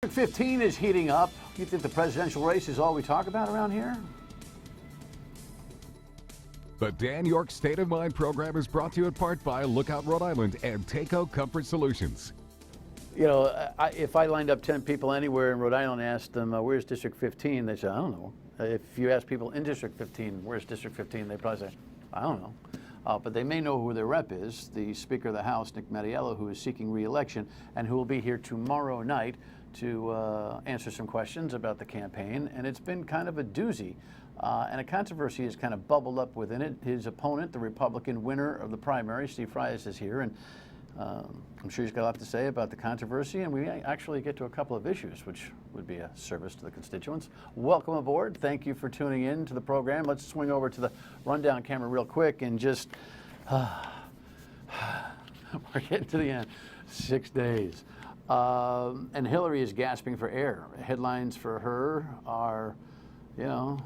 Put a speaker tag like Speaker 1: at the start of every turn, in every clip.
Speaker 1: District 15 is heating up. You think the presidential race is all we talk about around here?
Speaker 2: The Dan Yorke State of Mind program is brought to you in part by Lookout Rhode Island and Takeo Comfort Solutions.
Speaker 1: You know, if I lined up 10 people anywhere in Rhode Island and asked them, where's District 15? They say, I don't know. If you ask people in District 15, where's District 15? They probably say, I don't know. But they may know who their rep is, the Speaker of the House, Nick Mattiello, who is seeking re-election and who will be here tomorrow night to answer some questions about the campaign. And it's been kind of a doozy. And a controversy has kind of bubbled up within it. His opponent, the Republican winner of the primary, Steve Frias, is here. And I'm sure he's got a lot to say about the controversy. And we actually get to a couple of issues, which would be a service to the constituents. Welcome aboard. Thank you for tuning in to the program. Let's swing over to the rundown camera real quick and just, we're getting to the end. 6 days. And Hillary is gasping for air. Headlines for her are, you know,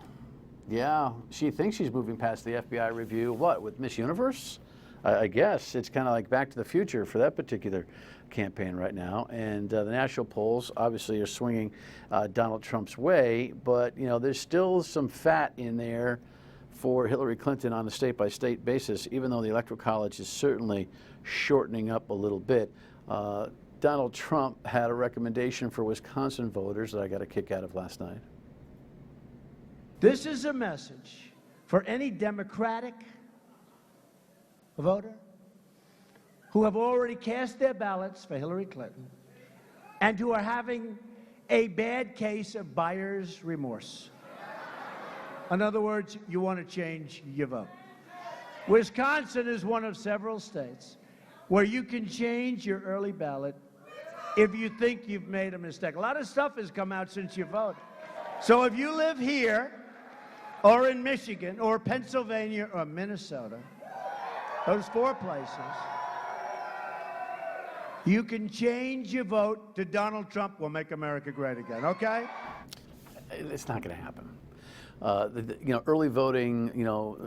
Speaker 1: yeah, she thinks she's moving past the FBI review. What, with Miss Universe? I guess it's kind of like Back to the Future for that particular campaign right now. And the national polls obviously are swinging Donald Trump's way, but you know, there's still some fat in there for Hillary Clinton on a state-by-state basis, even though the Electoral College is certainly shortening up a little bit. Donald Trump had a recommendation for Wisconsin voters that I got a kick out of last night.
Speaker 3: This is a message for any Democratic voter who have already cast their ballots for Hillary Clinton and who are having a bad case of buyer's remorse. In other words, you want to change your vote. Wisconsin is one of several states where you can change your early ballot if you think you've made a mistake. A lot of stuff has come out since you voted. So if you live here or in Michigan or Pennsylvania or Minnesota, those 4 places, you can change your vote to Donald Trump will make America great again, okay?
Speaker 1: It's not going to happen. You know, early voting, you know,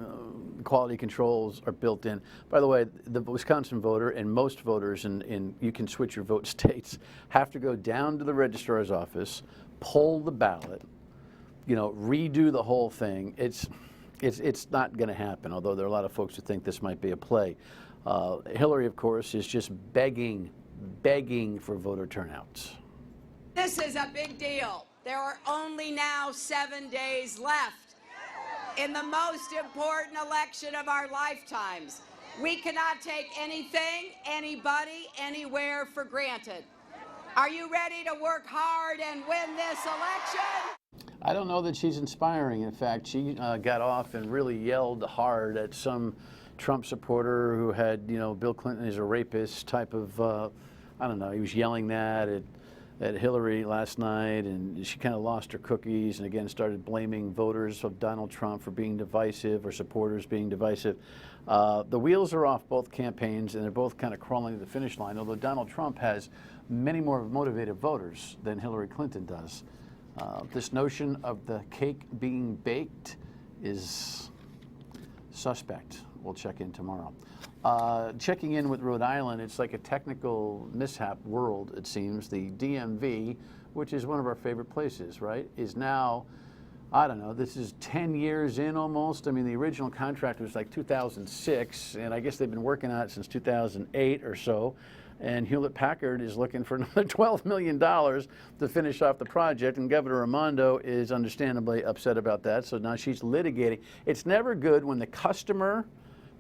Speaker 1: quality controls are built in. By the way, the Wisconsin voter and most voters in you can switch your vote states have to go down to the registrar's office, pull the ballot, you know, redo the whole thing. It's not going to happen, although there are a lot of folks who think this might be a play. Hillary, of course, is just begging for voter turnouts.
Speaker 4: This is a big deal. There are only now 7 days left in the most important election of our lifetimes. We cannot take anything, anybody, anywhere for granted. Are you ready to work hard and win this election?
Speaker 1: I don't know that she's inspiring. In fact, she got off and really yelled hard at some Trump supporter who had, you know, Bill Clinton is a rapist type of, I don't know, he was yelling that at Hillary last night, and she kind of lost her cookies and again started blaming voters of Donald Trump for being divisive or supporters being divisive. The wheels are off both campaigns, and they're both kind of crawling to the finish line, although Donald Trump has many more motivated voters than Hillary Clinton does. This notion of the cake being baked is suspect. We'll check in tomorrow. Checking in with Rhode Island, it's like a technical mishap world, it seems. The DMV, which is one of our favorite places, right, is now, I don't know, this is 10 years in almost. I mean, the original contract was like 2006, and I guess they've been working on it since 2008 or so. And Hewlett-Packard is looking for another $12 million to finish off the project, and Governor Raimondo is understandably upset about that, so now she's litigating. It's never good when the customer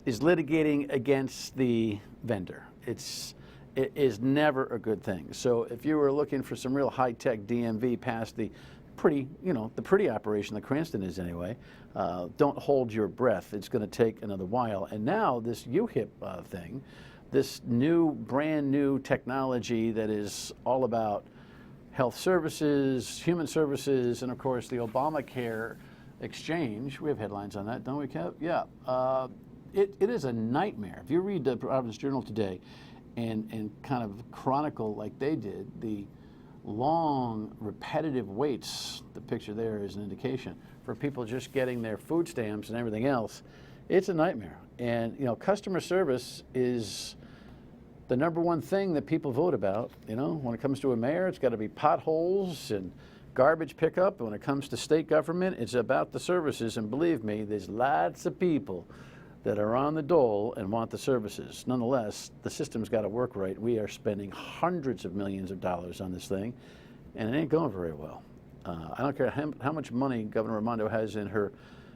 Speaker 1: is litigating against the vendor. It is never a good thing. So if you were looking for some real high-tech DMV past the pretty, you know, the pretty operation that Cranston is anyway, don't hold your breath. It's going to take another while. And now this UHIP thing, this brand new technology that is all about health services, human services, and of course the Obamacare exchange. We have headlines on that, don't we, Kev? Yeah. It is a nightmare. If you read the Providence Journal today and kind of chronicle like they did, the long, repetitive waits, the picture there is an indication, for people just getting their food stamps and everything else, it's a nightmare. And you know, customer service is, the number one thing that people vote about, you know, when it comes to a mayor, it's got to be potholes and garbage pickup. When it comes to state government, it's about the services. And believe me, there's lots of people that are on the dole and want the services. Nonetheless, the system's got to work right. We are spending hundreds of millions of dollars on this thing, and it ain't going very well. I don't care how much money Governor Raimondo has in her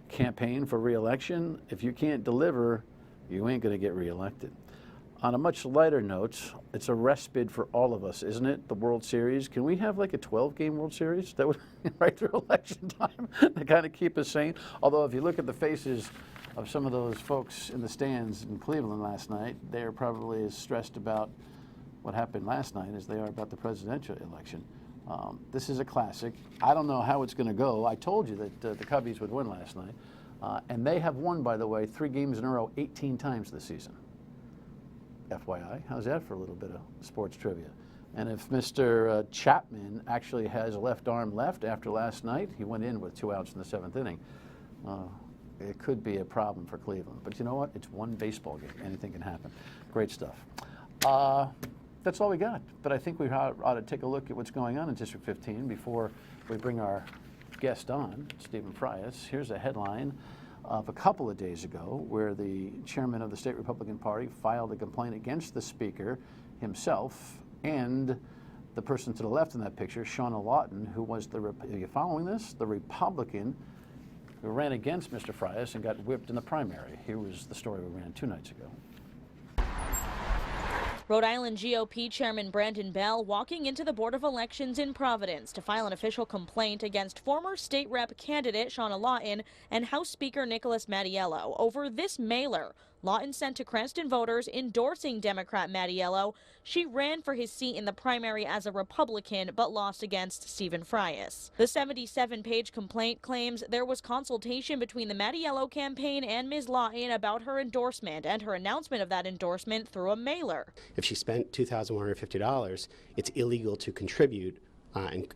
Speaker 1: campaign for re-election. If you can't deliver, you ain't going to get re-elected. On a much lighter note, it's a respite for all of us, isn't it? The World Series. Can we have like a 12-game World Series that would right through election time to kind of keep us sane? Although if you look at the faces of some of those folks in the stands in Cleveland last night, they are probably as stressed about what happened last night as they are about the presidential election. This is a classic. I don't know how it's going to go. I told you that the Cubbies would win last night. And they have won, by the way, 3 games in a row 18 times this season. FYI, how's that for a little bit of sports trivia? And if Mr. Chapman actually has a left arm left after last night, he went in with 2 outs in the 7th inning. It could be a problem for Cleveland. But you know what? It's one baseball game. Anything can happen. Great stuff. That's all we got. But I think we ought to take a look at what's going on in District 15 before we bring our guest on, Steve Frias. Here's a headline of a couple of days ago where the chairman of the state Republican Party filed a complaint against the speaker himself and the person to the left in that picture, Shawna Lawton, who was are you following this? The Republican who ran against Mr. Frias and got whipped in the primary. Here was the story we ran 2 nights ago.
Speaker 5: Rhode Island GOP Chairman Brandon Bell walking into the Board of Elections in Providence to file an official complaint against former state rep candidate Shawna Lawton and House Speaker Nicholas Mattiello over this mailer Lawton sent to Cranston voters endorsing Democrat Mattiello. She ran for his seat in the primary as a Republican but lost against Steve Frias. The 77-page complaint claims there was consultation between the Mattiello campaign and Ms. Lawton about her endorsement and her announcement of that endorsement through a mailer.
Speaker 6: If she spent $2,150, it's illegal to contribute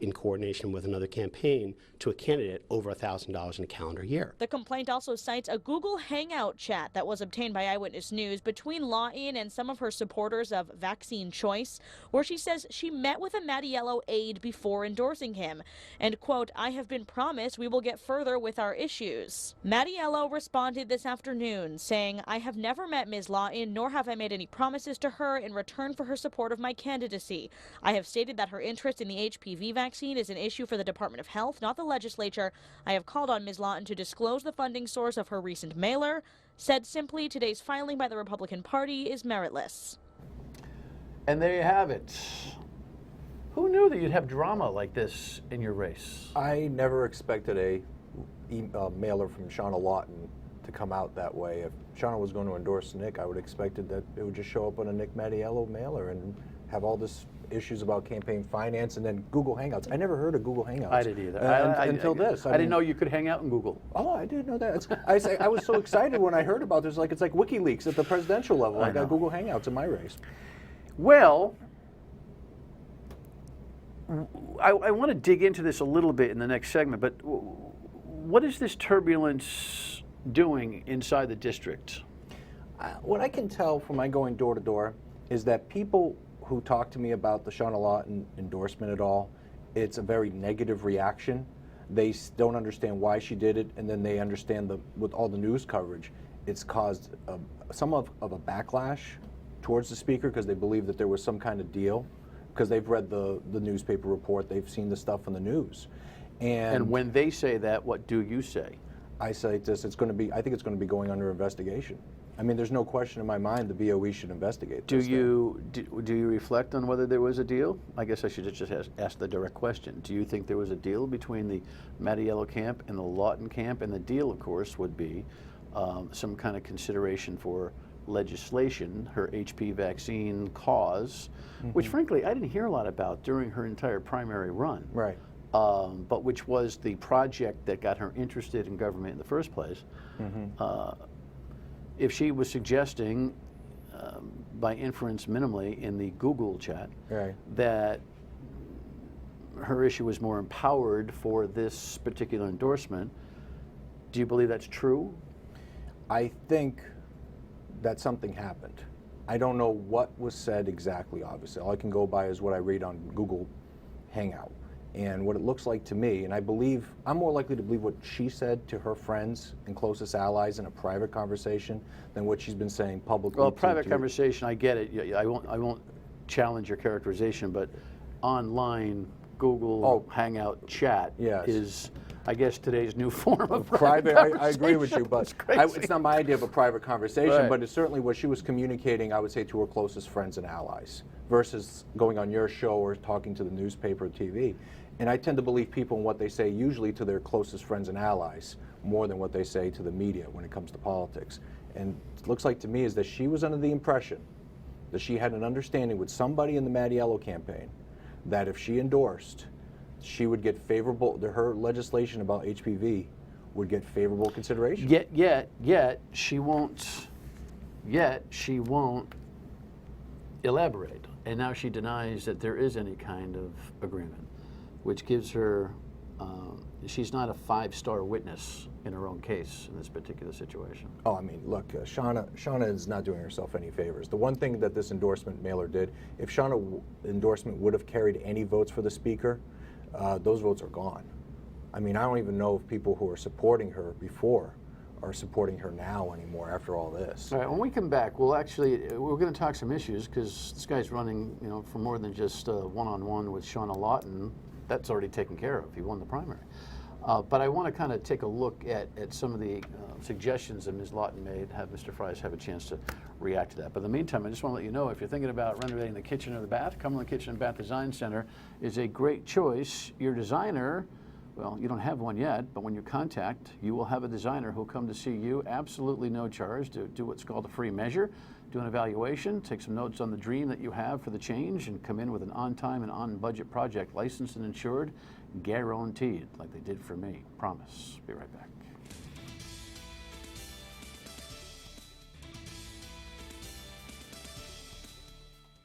Speaker 6: in coordination with another campaign to a candidate over $1,000 in a calendar year.
Speaker 5: The complaint also cites a Google Hangout chat that was obtained by Eyewitness News between Lawton and some of her supporters of vaccine choice, where she says she met with a Mattiello aide before endorsing him. And, quote, I have been promised we will get further with our issues. Mattiello responded this afternoon, saying, I have never met Ms. Lawton, nor have I made any promises to her in return for her support of my candidacy. I have stated that her interest in the HPV vaccine is an issue for the Department of Health, not the legislature. I have called on Ms. Lawton to disclose the funding source of her recent mailer. Said simply, today's filing by the Republican Party is meritless.
Speaker 1: And there you have it. Who knew that you'd have drama like this in your race?
Speaker 7: I never expected a mailer from Shawna Lawton to come out that way. If Shawna was going to endorse Nick, I would have expected that it would just show up on a Nick Mattiello mailer and have all this issues about campaign finance and then Google Hangouts. I never heard of Google Hangouts.
Speaker 1: I didn't either.
Speaker 7: Until this.
Speaker 1: I didn't know you could hang out in Google.
Speaker 7: Oh, I didn't know that. I was so excited when I heard about this. It's like WikiLeaks at the presidential level. I got Google Hangouts in my race.
Speaker 1: Well, I want to dig into this a little bit in the next segment, but what is this turbulence doing inside the district?
Speaker 7: What I can tell from my going door to door is that people who talk to me about the Shawna Lawton endorsement at all, it's a very negative reaction. They don't understand why she did it, and then they understand with all the news coverage, it's caused some of a backlash towards the speaker because they believe that there was some kind of deal, because they've read the newspaper report, they've seen the stuff in the news.
Speaker 1: And when they say that, what do you say?
Speaker 7: I say this, I think it's going to be going under investigation. I mean, there's no question in my mind the BOE should investigate this.
Speaker 1: Do you reflect on whether there was a deal? I guess I should just ask the direct question. Do you think there was a deal between the Mattiello camp and the Lawton camp? And the deal, of course, would be some kind of consideration for legislation, her HPV vaccine cause, which frankly I didn't hear a lot about during her entire primary run.
Speaker 7: Right.
Speaker 1: But which was the project that got her interested in government in the first place. If she was suggesting, by inference minimally in the Google chat, that her issue was more empowered for this particular endorsement, do you believe that's true?
Speaker 7: I think that something happened. I don't know what was said exactly, obviously. All I can go by is what I read on Google Hangout. And what it looks like to me, and I believe, I'm more likely to believe what she said to her friends and closest allies in a private conversation than what she's been saying publicly.
Speaker 1: Well, private conversation, I get it. I won't challenge your characterization, but online Google Hangout chat is, I guess, today's new form of private
Speaker 7: I agree with you, but it's not my idea of a private conversation,
Speaker 1: Right.
Speaker 7: but it's certainly what she was communicating, I would say, to her closest friends and allies, versus going on your show or talking to the newspaper or TV. And I tend to believe people in what they say usually to their closest friends and allies more than what they say to the media when it comes to politics. And it looks like to me is that she was under the impression that she had an understanding with somebody in the Mad Yellow campaign that if she endorsed, she would get favorable, her legislation about HPV would get favorable consideration.
Speaker 1: Yet she won't elaborate. And now she denies that there is any kind of agreement, which gives her, she's not a 5-star witness in her own case in this particular situation.
Speaker 7: Oh, I mean, look, Shawna is not doing herself any favors. The one thing that this endorsement mailer did, if Shawna endorsement would have carried any votes for the speaker, those votes are gone. I mean, I don't even know if people who are supporting her before are supporting her now anymore after all this.
Speaker 1: All right, when we come back, we're going to talk some issues because this guy's running, for more than just one-on-one with Shawna Lawton. That's already taken care of. He won the primary. But I want to kind of take a look at some of the suggestions that Ms. Lawton made, have Mr. Frias have a chance to react to that. But in the meantime, I just want to let you know, if you're thinking about renovating the kitchen or the bath, Cumberland Kitchen and Bath Design Center is a great choice. Your designer, well, you don't have one yet, but when you contact, you will have a designer who'll come to see you, absolutely no charge, to do what's called a free measure, do an evaluation, take some notes on the dream that you have for the change, and come in with an on-time and on-budget project, licensed and insured, guaranteed, like they did for me. Promise. Be right back.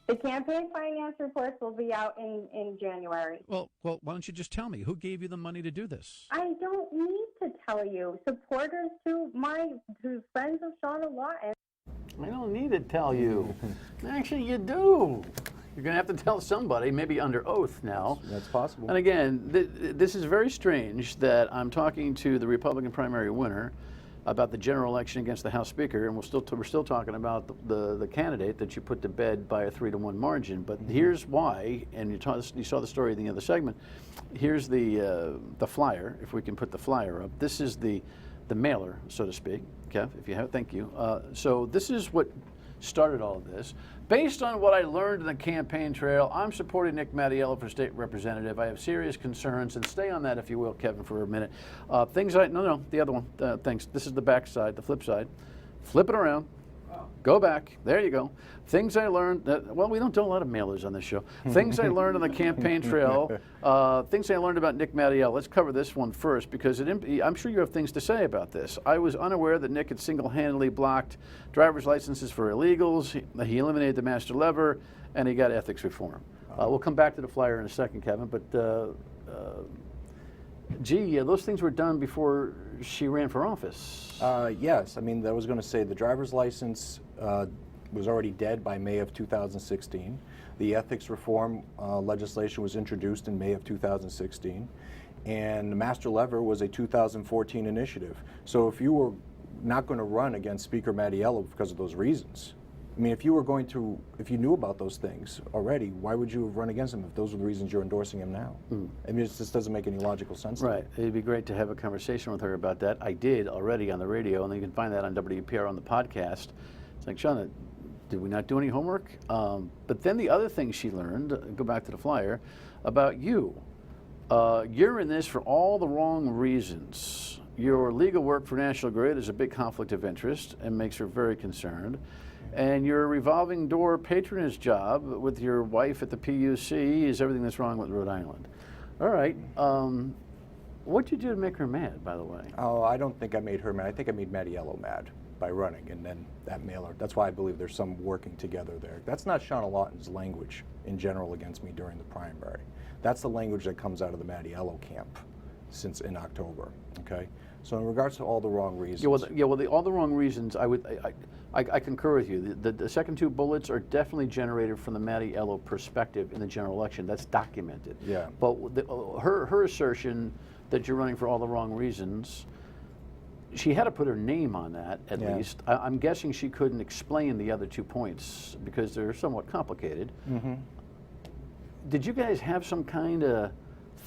Speaker 8: The campaign finance reports will be out in January.
Speaker 9: Well, why don't you just tell me? Who gave you the money to do this?
Speaker 8: I don't need to tell you. Supporters to friends of Shawna Lawton.
Speaker 1: I don't need to tell you. Actually, you do. You're going to have to tell somebody, maybe under oath now.
Speaker 7: That's possible.
Speaker 1: And again, this is very strange that I'm talking to the Republican primary winner about the general election against the House Speaker, and we're still talking about the candidate that you put to bed by a 3-to-1 margin. But here's why, and you saw the story in the other segment. Here's the flyer, if we can put the flyer up. This is the mailer, so to speak. Kev, if you have, thank you. So this is what started all of this. Based on what I learned in the campaign trail, I'm supporting Nick Mattiello for state representative. I have serious concerns, and stay on that if you will, Kevin, for a minute. The other one, thanks. This is the back side, the flip side. Flip it around. Go back. There you go. Things I learned, well, we don't do a lot of mailers on this show. Things I learned on the campaign trail, things I learned about Nick Mattiello. Let's cover this one first because I'm sure you have things to say about this. I was unaware that Nick had single-handedly blocked driver's licenses for illegals. He eliminated the master lever, and he got ethics reform. We'll come back to the flyer in a second, Kevin, but those things were done before she ran for office.
Speaker 7: Yes, I mean, I was going to say the driver's license was already dead by May of 2016. The ethics reform legislation was introduced in May of 2016. And the master lever was a 2014 initiative. So if you were not going to run against Speaker Mattiello because of those reasons, I mean, if you knew about those things already, why would you have run against him if those were the reasons you're endorsing him now? I mean, it just doesn't make any logical sense.
Speaker 1: Right. It'd be great to have a conversation with her about that. I did already on the radio, and you can find that on WPR on the podcast. It's like, Shawna, did we not do any homework? But then the other thing she learned, go back to the flyer, about you. You're in this for all the wrong reasons. Your legal work for National Grid is a big conflict of interest and makes her very concerned. And your revolving door patronage job with your wife at the PUC is everything that's wrong with Rhode Island. All right. What'd you do to make her mad, by the way?
Speaker 7: Oh, I don't think I made her mad. I think I made Mattiello mad by running, and then that mailer. That's why I believe there's some working together there. That's not Shawna Lawton's language in general against me during the primary. That's the language that comes out of the Mattiello camp since in October. Okay. So in regards to all the wrong reasons.
Speaker 1: All the wrong reasons. I concur with you. The second two bullets are definitely generated from the Mattiello perspective in the general election. That's documented.
Speaker 7: Yeah.
Speaker 1: But her assertion that you're running for all the wrong reasons, she had to put her name on that at least. I'm guessing she couldn't explain the other 2 points because they're somewhat complicated. Did you guys have some kind of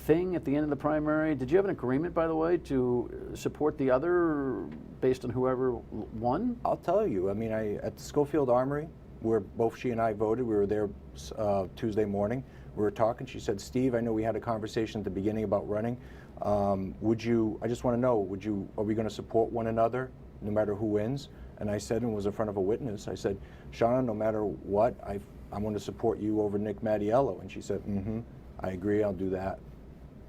Speaker 1: thing at the end of the primary? Did you have an agreement, by the way, to support the other based on whoever won?
Speaker 7: I'll tell you. I mean, at the Schofield Armory, where both she and I voted, we were there Tuesday morning. We were talking. She said, "Steve, I know we had a conversation at the beginning about running. I just want to know, are we going to support one another no matter who wins?" And I said, and was in front of a witness, I said, "Shawna, no matter what, I'm going to support you over Nick Mattiello." And she said, "I agree, I'll do that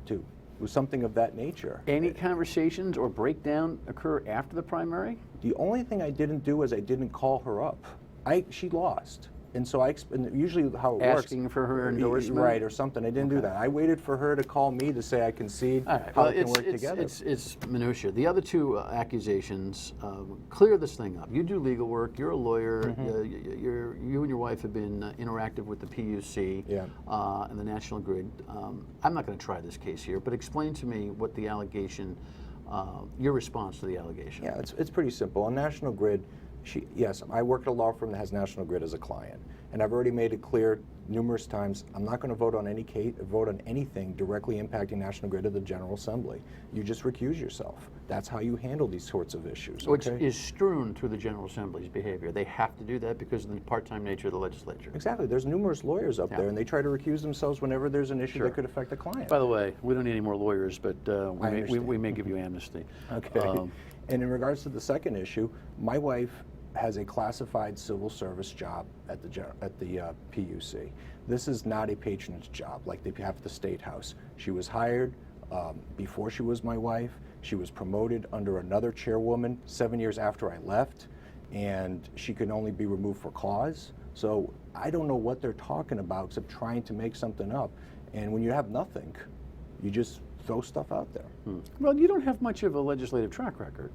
Speaker 7: too." It was something of that nature.
Speaker 1: Any conversations or breakdown occur after the primary?
Speaker 7: The only thing I didn't do is I didn't call her up. She lost. And so and usually how it works.
Speaker 1: Asking for her endorsement?
Speaker 7: Right, or something. I didn't do that. I waited for her to call me to say I concede.
Speaker 1: All right.
Speaker 7: How
Speaker 1: Well,
Speaker 7: we can work together.
Speaker 1: It's minutia. The other two accusations, clear this thing up. You do legal work. You're a lawyer. You and your wife have been interactive with the PUC and the National Grid. I'm not going to try this case here, but explain to me what the allegation, your response to the allegation.
Speaker 7: Yeah, it's pretty simple. On National Grid, yes, I work at a law firm that has National Grid as a client, and I've already made it clear numerous times I'm not going to vote on anything directly impacting National Grid at the General Assembly. You just recuse yourself. That's how you handle these sorts of issues.
Speaker 1: Which is strewn through the General Assembly's behavior. They have to do that because of the part-time nature of the legislature.
Speaker 7: Exactly. There's numerous lawyers up there, and they try to recuse themselves whenever there's an issue that could affect the client.
Speaker 1: By the way, we don't need any more lawyers, but we may give you amnesty.
Speaker 7: Okay. And in regards to the second issue, my wife has a classified civil service job at the PUC. This is not a patronage job like they have at the State House. She was hired before she was my wife. She was promoted under another chairwoman 7 years after I left, and she could only be removed for cause. So I don't know what they're talking about except trying to make something up. And when you have nothing, you just throw stuff out there.
Speaker 1: Well, you don't have much of a legislative track record,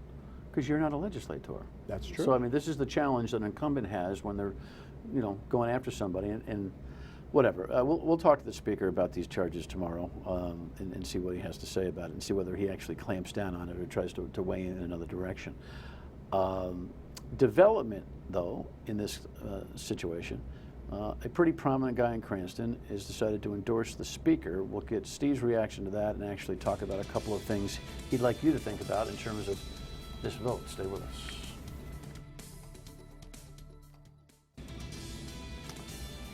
Speaker 1: because you're not a legislator.
Speaker 7: That's true.
Speaker 1: So, I mean, this is the challenge that an incumbent has when they're, going after somebody, and whatever. We'll talk to the Speaker about these charges tomorrow and see what he has to say about it and see whether he actually clamps down on it or tries to weigh in another direction. Development, though, in this situation, a pretty prominent guy in Cranston has decided to endorse the Speaker. We'll get Steve's reaction to that and actually talk about a couple of things he'd like you to think about in terms of this vote. Stay with us.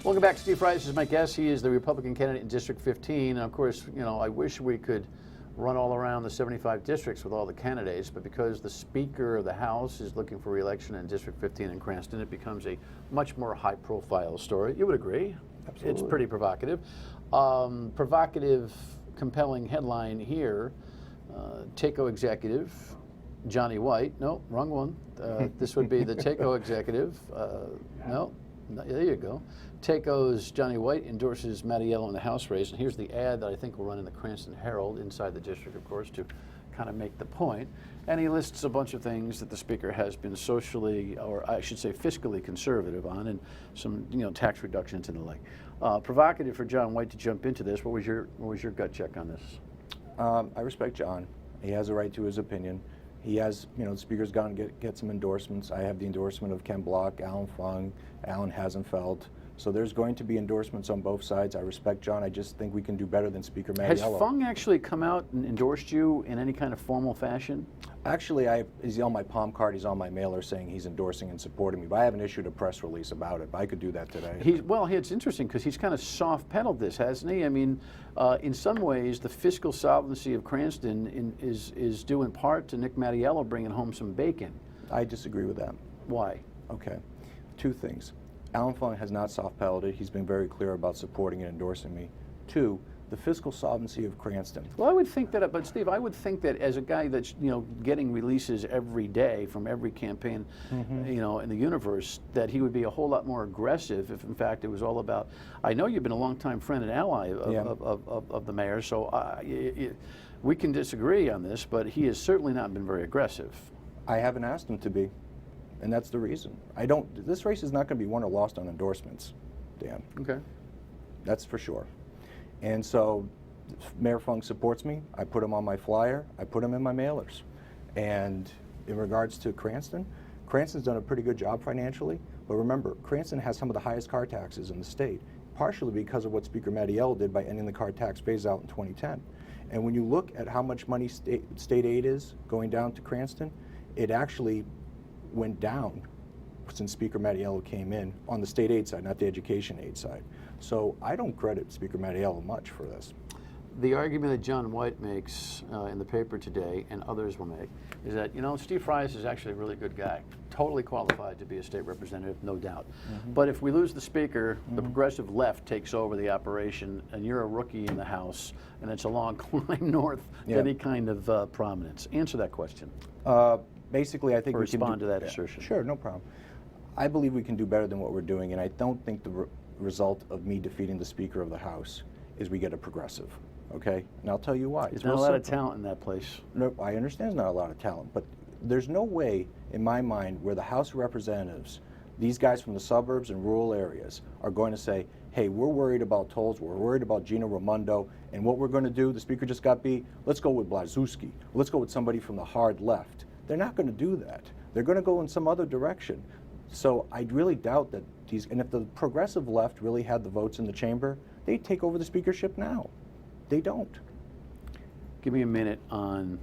Speaker 1: Welcome back. Steve Frias is my guest. He is the Republican candidate in District 15. And of course, I wish we could run all around the 75 districts with all the candidates, but because the Speaker of the House is looking for re-election in District 15 in Cranston, it becomes a much more high-profile story. You would agree?
Speaker 7: Absolutely.
Speaker 1: It's pretty provocative. Compelling headline here, TACO executive Johnny White, no, wrong one. This would be the TACO executive. No, there you go. TACO's Johnny White endorses Mattiello in the House race. And here's the ad that I think will run in the Cranston Herald inside the district, of course, to kind of make the point. And he lists a bunch of things that the Speaker has been socially, or I should say fiscally conservative on, and some tax reductions and the like. Provocative for John White to jump into this. What was your gut check on this?
Speaker 7: I respect John. He has a right to his opinion. He has, the Speaker's gone to get some endorsements. I have the endorsement of Ken Block, Alan Fung, Alan Hasenfeld. So there's going to be endorsements on both sides. I respect John. I just think we can do better than Speaker Mattiello.
Speaker 1: Has Fung actually come out and endorsed you in any kind of formal fashion?
Speaker 7: Actually, he's on my palm card. He's on my mailer saying he's endorsing and supporting me. But I haven't issued a press release about it. But I could do that today.
Speaker 1: It's interesting because he's kind of soft-pedaled this, hasn't he? I mean, in some ways, the fiscal solvency of Cranston is due in part to Nick Mattiello bringing home some bacon.
Speaker 7: I disagree with that.
Speaker 1: Why?
Speaker 7: Okay. Two things. Alan Fung has not soft-pedaled it. He's been very clear about supporting and endorsing me. Two, the fiscal solvency of Cranston.
Speaker 1: Well, I would think that, but Steve, I would think that as a guy that's getting releases every day from every campaign, in the universe, that he would be a whole lot more aggressive if, in fact, it was all about. I know you've been a longtime friend and ally of the mayor, so we can disagree on this, but he has certainly not been very aggressive.
Speaker 7: I haven't asked him to be. and that's the reason. This race is not going to be won or lost on endorsements, Dan.
Speaker 1: Okay.
Speaker 7: That's for sure. And so Mayor Funk supports me. I put him on my flyer. I put him in my mailers. And in regards to Cranston, Cranston's done a pretty good job financially. But remember, Cranston has some of the highest car taxes in the state, partially because of what Speaker Mattiello did by ending the car tax phase-out in 2010. And when you look at how much money state aid is going down to Cranston, it actually went down since Speaker Mattiello came in on the state aid side, not the education aid side. So I don't credit Speaker Mattiello much for this.
Speaker 1: The argument that John White makes in the paper today, and others will make, is that, Steve Frias is actually a really good guy, totally qualified to be a state representative, no doubt. But if we lose the speaker, the progressive left takes over the operation, and you're a rookie in the House, and it's a long climb north to any kind of prominence. Answer that question.
Speaker 7: Basically, I think we can
Speaker 1: respond to that assertion.
Speaker 7: Sure, no problem. I believe we can do better than what we're doing, and I don't think the result of me defeating the Speaker of the House is we get a progressive. Okay, and I'll tell you why.
Speaker 1: There's not a lot of talent in that place.
Speaker 7: No, I understand there's not a lot of talent, but there's no way in my mind where the House of Representatives, these guys from the suburbs and rural areas, are going to say, hey, we're worried about tolls, we're worried about Gina Raimondo, and what we're going to do, the Speaker just got beat, let's go with Blazewski, let's go with somebody from the hard left. They're not going to do that. They're going to go in some other direction. So I really doubt that and if the progressive left really had the votes in the chamber, they'd take over the speakership now. They don't.
Speaker 1: Give me a minute on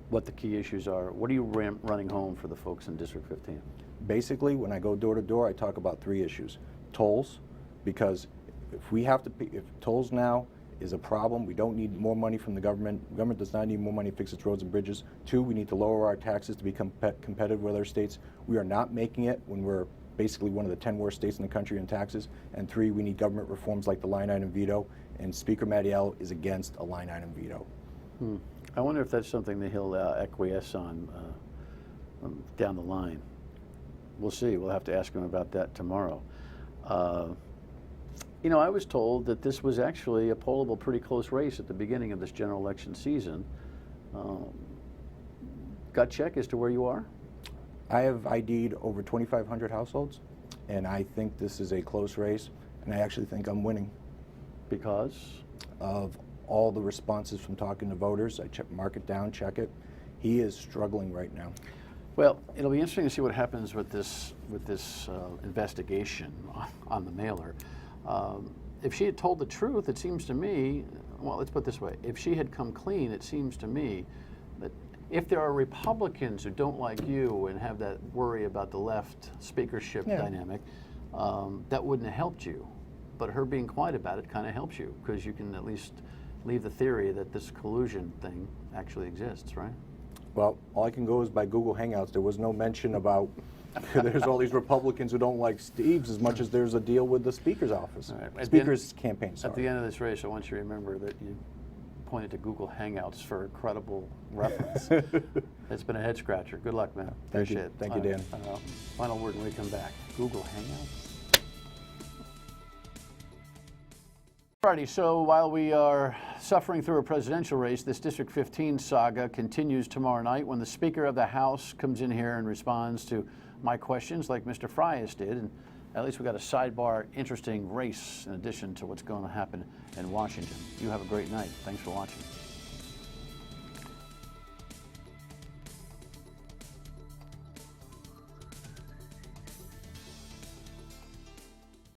Speaker 1: what the key issues are. What are you running home for the folks in District 15?
Speaker 7: Basically, when I go door to door, I talk about 3 issues. Tolls, because if we have to pay, if tolls now is a problem, we don't need more money from the government. The government does not need more money to fix its roads and bridges. 2, we need to lower our taxes to be competitive with other states. We are not making it when we're basically one of the 10 worst states in the country in taxes. And 3, we need government reforms like the line item veto. And Speaker Mattiello is against a line item veto.
Speaker 1: I wonder if that's something that he'll acquiesce on down the line. We'll see. We'll have to ask him about that tomorrow. I was told that this was actually a pollable, pretty close race at the beginning of this general election season. Gut check as to where you are?
Speaker 7: I have ID'd over 2,500 households, and I think this is a close race, and I actually think I'm winning.
Speaker 1: Because?
Speaker 7: Of all the responses from talking to voters. I mark it down, check it. He is struggling right now.
Speaker 1: Well, it'll be interesting to see what happens with this investigation on the mailer. If she had told the truth, it seems to me, well, let's put it this way. If she had come clean, it seems to me that if there are Republicans who don't like you and have that worry about the left speakership dynamic, that wouldn't have helped you. But her being quiet about it kind of helps you, because you can at least leave the theory that this collusion thing actually exists, right?
Speaker 7: Well, all I can go is by Google Hangouts. There was no mention about there's all these Republicans who don't like Steve's as much as there's a deal with the Speaker's office.
Speaker 1: Right.
Speaker 7: Speaker's campaign, sorry.
Speaker 1: At the end of this race, I want you to remember that you pointed to Google Hangouts for a credible reference. It's been a head scratcher. Good luck, man.
Speaker 7: Thank you.
Speaker 1: Appreciate it.
Speaker 7: Thank you, Dan.
Speaker 1: Final word when we come back. Google Hangouts. Alrighty, so while we are suffering through a presidential race, this District 15 saga continues tomorrow night when the Speaker of the House comes in here and responds to my questions like Mr. Frias did. And at least we got a sidebar, interesting race in addition to what's going to happen in Washington. You have a great night. Thanks for watching.